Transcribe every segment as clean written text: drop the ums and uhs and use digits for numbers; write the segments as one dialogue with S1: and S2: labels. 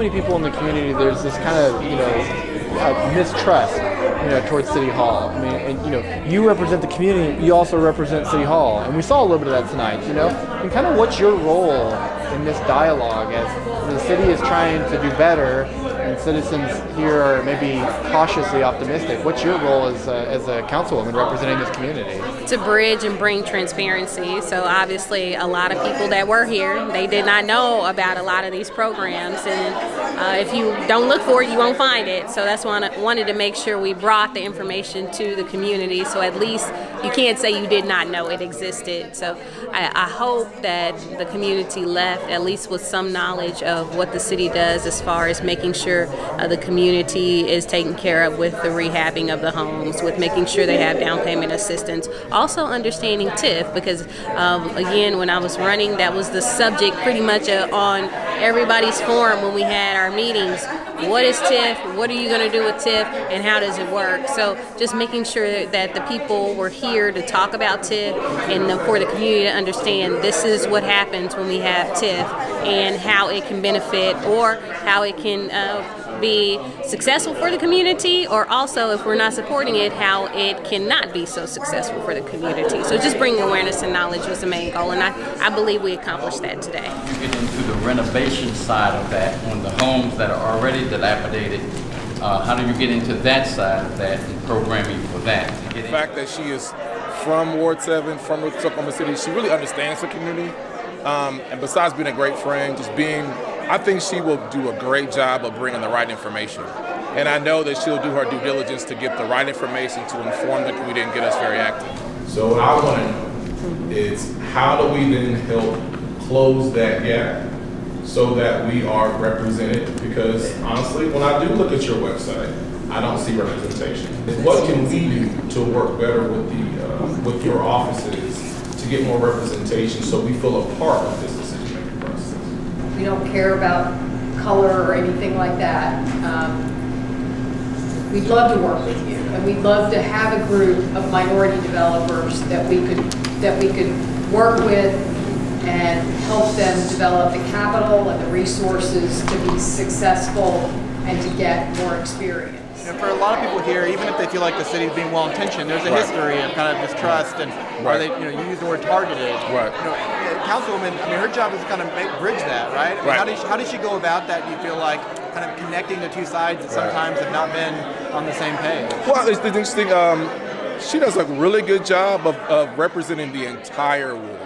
S1: many people in the community, there's this kind of, mistrust, towards City Hall. I mean, and, you represent the community, you also represent City Hall. And we saw a little bit of that tonight, And kind of what's your role in this dialogue as the city is trying to do better and citizens here are maybe cautiously optimistic? What's your role as a councilwoman representing this community?
S2: To bridge and bring transparency. So obviously a lot of people that were here, they did not know about a lot of these programs, and if you don't look for it, you won't find it. So that's why I wanted to make sure we brought the information to the community, so at least you can't say you did not know it existed. So I hope that the community left at least with some knowledge of what the city does as far as making sure the community is taken care of with the rehabbing of the homes, with making sure they have down payment assistance. Also understanding TIF, because again, when I was running, that was the subject pretty much on everybody's forum when we had our meetings. What is TIF? What are you going to do with TIF? And how does it work? So just making sure that the people were here to talk about TIF and for the community to understand this is what happens when we have TIF and how it can benefit or how it can be successful for the community, or also if we're not supporting it, how it cannot be so successful for the community. So just bringing awareness and knowledge was the main goal, and I believe we accomplished that today.
S3: You get into the renovation side of that on the homes that are already dilapidated. How do you get into that side of that and programming for that?
S4: The fact that she is from Ward 7, from Oklahoma City, she really understands the community. And besides being a great friend, I think she will do a great job of bringing the right information. And I know that she'll do her due diligence to get the right information to inform the community and get us very active.
S5: So what I want to know is, how do we then help close that gap so that we are represented? Because honestly, when I do look at your website, I don't see representation. What can we do to work better with your offices to get more representation so we feel a part of this decision-making process?
S6: We don't care about color or anything like that. We'd love to work with you, and we'd love to have a group of minority developers that we could work with and help them develop the capital and the resources to be successful and to get more experience.
S1: For a lot of people here, even if they feel like the city is being well-intentioned, there's a history of kind of distrust, and or they, you use the word targeted.
S4: Right.
S1: Councilwoman, her job is to kind of bridge that, right? I mean, how does she go about that? Do you feel like kind of connecting the two sides that sometimes have not been on the same page?
S4: Well, it's interesting. She does a really good job of representing the entire ward.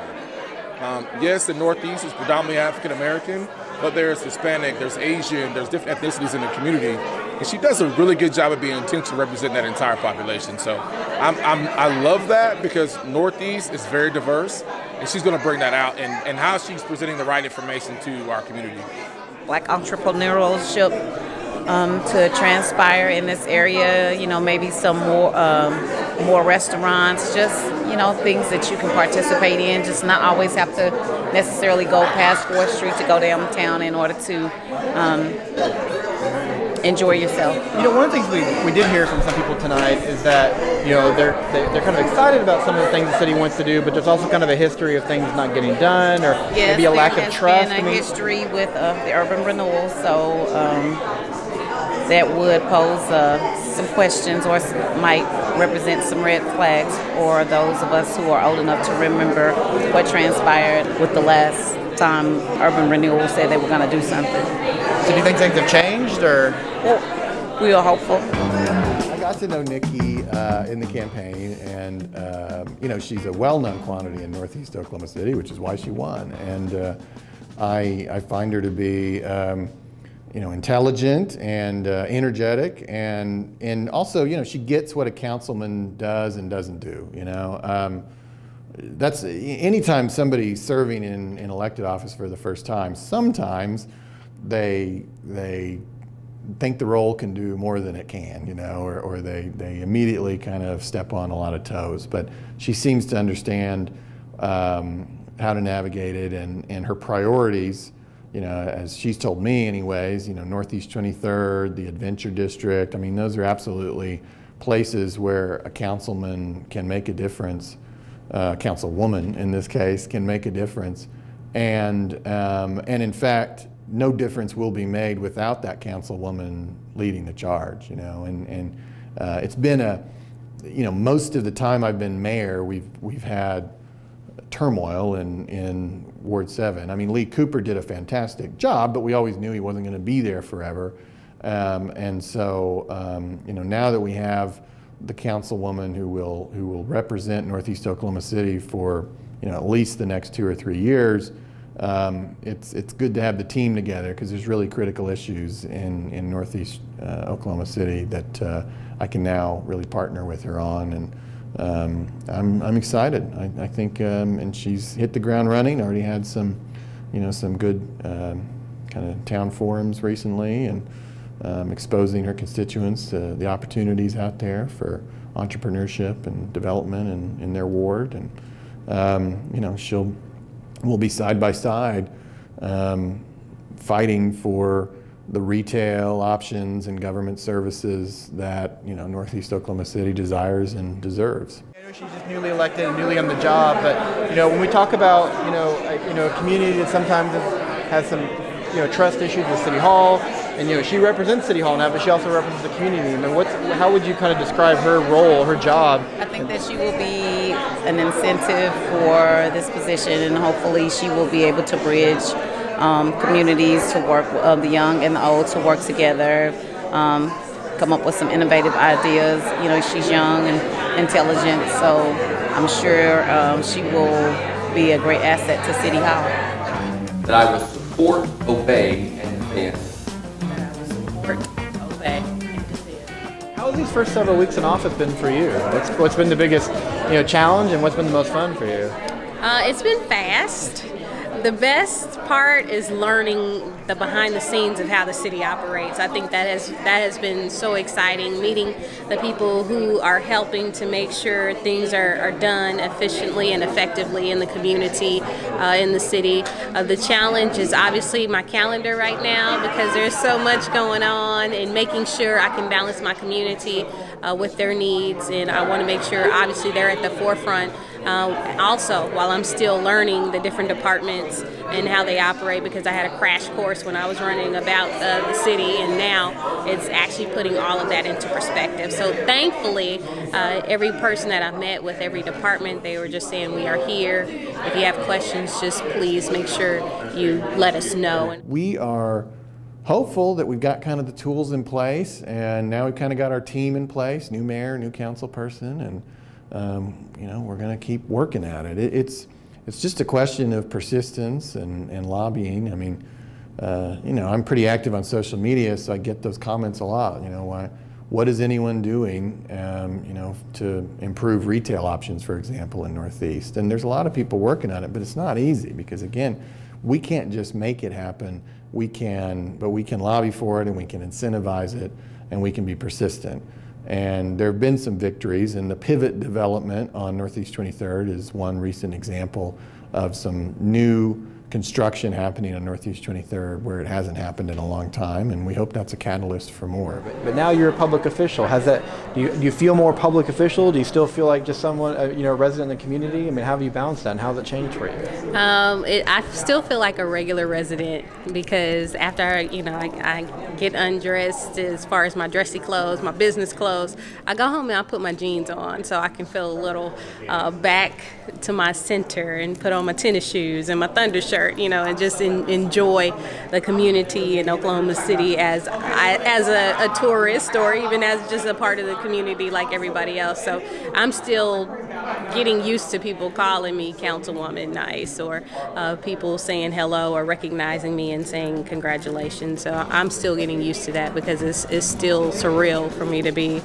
S4: Yes, the Northeast is predominantly African American, but there's Hispanic, there's Asian, there's different ethnicities in the community, and she does a really good job of being intentional representing that entire population. So I love that, because Northeast is very diverse, and she's going to bring that out, and how she's presenting the right information to our community.
S7: Like entrepreneurship to transpire in this area, maybe some more restaurants, just things that you can participate in, just not always have to necessarily go past 4th Street to go downtown in order to enjoy yourself.
S1: One of the things we did hear from some people tonight is that they're kind of excited about some of the things the city wants to do, but there's also kind of a history of things not getting done, or maybe a lack of trust.
S7: Yes, there has been a history with the urban renewal, so that would pose some questions, or might represent some red flags for those of us who are old enough to remember what transpired with the last time urban renewal said they were going to do something.
S1: So do you think things have changed, or?
S7: Well, we are hopeful.
S8: I got to know Nikki in the campaign, and she's a well-known quantity in Northeast Oklahoma City, which is why she won. And I find her to be intelligent and energetic, and also, she gets what a councilman does and doesn't do. That's anytime somebody's serving in elected office for the first time, sometimes they think the role can do more than it can, or they immediately kind of step on a lot of toes. But she seems to understand how to navigate it, and her priorities, as she's told me anyways, Northeast 23rd, the Adventure District, I mean, those are absolutely places where a councilman can make a difference, councilwoman in this case, can make a difference. And in fact, no difference will be made without that councilwoman leading the charge, and it's been most of the time I've been mayor, we've had turmoil in Ward 7. I mean, Lee Cooper did a fantastic job, but we always knew he wasn't going to be there forever. And so, now that we have the councilwoman who will represent Northeast Oklahoma City for at least the next 2 or 3 years, it's good to have the team together, because there's really critical issues in Northeast Oklahoma City that I can now really partner with her on, and I'm excited. I think, and she's hit the ground running. Already had some good kind of town forums recently, and exposing her constituents to the opportunities out there for entrepreneurship and development in their ward, and we'll be side by side fighting for the retail options and government services that Northeast Oklahoma City desires and deserves.
S1: I know she's just newly elected and newly on the job, but when we talk about a community that sometimes has some trust issues with City Hall, and she represents City Hall now, but she also represents the community. I mean, how would you kind of describe her role, her job?
S7: I think that she will be an incentive for this position, and hopefully she will be able to bridge communities to work, the young and the old to work together, come up with some innovative ideas. She's young and intelligent, so I'm sure she will be a great asset to City Hall.
S9: That I will support, obey, and defend.
S1: How have these first several weeks in office been for you? What's been the biggest challenge, and what's been the most fun for you?
S2: It's been fast. The best part is learning the behind the scenes of how the city operates. I think that has been so exciting, meeting the people who are helping to make sure things are done efficiently and effectively in the community, in the city. The challenge is obviously my calendar right now, because there's so much going on, and making sure I can balance my community with their needs, and I want to make sure obviously they're at the forefront. Also, while I'm still learning the different departments and how they operate, because I had a crash course when I was running about the city, and now it's actually putting all of that into perspective. So thankfully, every person that I've met with, every department, they were just saying, we are here. If you have questions, just please make sure you let us know.
S8: We are hopeful that we've got kind of the tools in place, and now we've kind of got our team in place, new mayor, new council person, and we're going to keep working at it. It's just a question of persistence and lobbying. I mean, I'm pretty active on social media, so I get those comments a lot. What is anyone doing, to improve retail options, for example, in Northeast? And there's a lot of people working on it, but it's not easy, because again, we can't just make it happen. We can lobby for it, and we can incentivize it, and we can be persistent. And there have been some victories, and the pivot development on Northeast 23rd is one recent example of some new construction happening on Northeast 23rd where it hasn't happened in a long time, and we hope that's a catalyst for more.
S1: But now you're a public official. Do you feel more public official? Do you still feel like just someone, a resident in the community? I mean, how have you balanced that, and how has it changed for you?
S2: I still feel like a regular resident, because after I get undressed, as far as my dressy clothes, my business clothes, I go home and I put my jeans on so I can feel a little back to my center, and put on my tennis shoes and my Thunder shirt, and just enjoy the community in Oklahoma City as a tourist, or even as just a part of the community like everybody else. So I'm still getting used to people calling me Councilwoman Nice, or people saying hello or recognizing me and saying congratulations. So I'm still getting used to that, because it's still surreal for me to be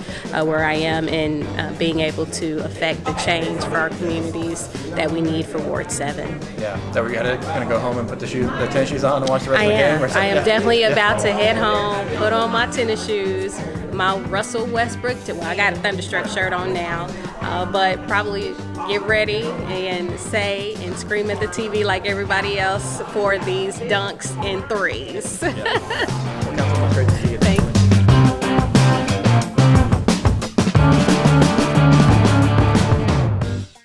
S2: where I am, and being able to affect the change for our communities that we need for Ward 7.
S1: Yeah, so we gonna go home and put the tennis shoes on and watch the rest of the game? Or something?
S2: I am definitely about to head home, put on my tennis shoes, my Russell Westbrook, I got a Thunderstruck shirt on now, but probably get ready and say and scream at the TV like everybody else for these dunks and threes. Yeah.